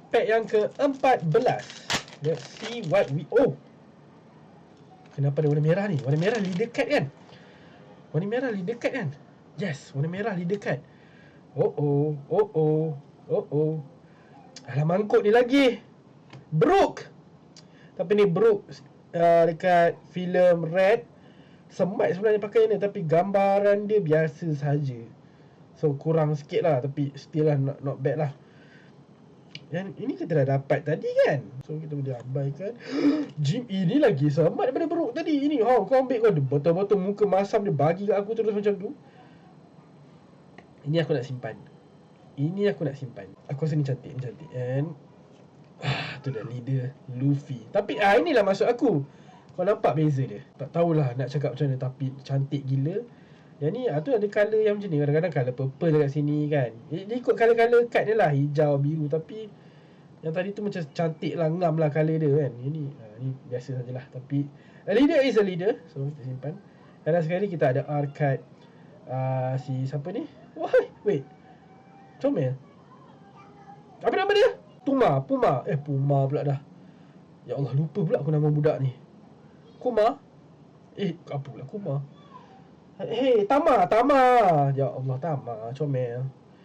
pack yang ke-14. Let's see what we... Oh, kenapa ada warna merah ni? Warna merah leader card kan? Warna merah leader card kan? Yes, warna merah leader card. Oh. Alah, mangkuk ni lagi Brook. Tapi ni Brook dekat filem Red. Sempat sebenarnya pakai ni, tapi gambaran dia biasa saja. So kurang sikit lah, tapi still lah not bad lah. Yang ini kita dah dapat tadi kan, so kita boleh abaikan. Jim ini lagi selamat daripada Brook tadi. Ini kau ambil, kau betul-betul muka masam dia bagi kat aku terus macam tu. Ini aku nak simpan. Aku rasa ni cantik. And tu dah leader Luffy. Tapi inilah maksud aku. Kau nampak beza dia? Tak tahulah nak cakap macam mana, tapi cantik gila. Yang ni tu ada colour yang macam ni. Kadang-kadang colour purple dekat sini kan. Dia ikut colour-colour card dia lah, hijau, biru. Tapi yang tadi tu macam cantik lah, ngam lah colour dia kan. Ini ni biasa sajalah. Tapi a leader is a leader. So kita simpan. Dan sekali kita ada R card si siapa ni? Wait, Comel. Apa nama dia? Puma pula dah. Ya Allah, lupa pula aku nama budak ni. Kuma? Apa pula Kuma? Tama. Ya Allah, Tama, comel.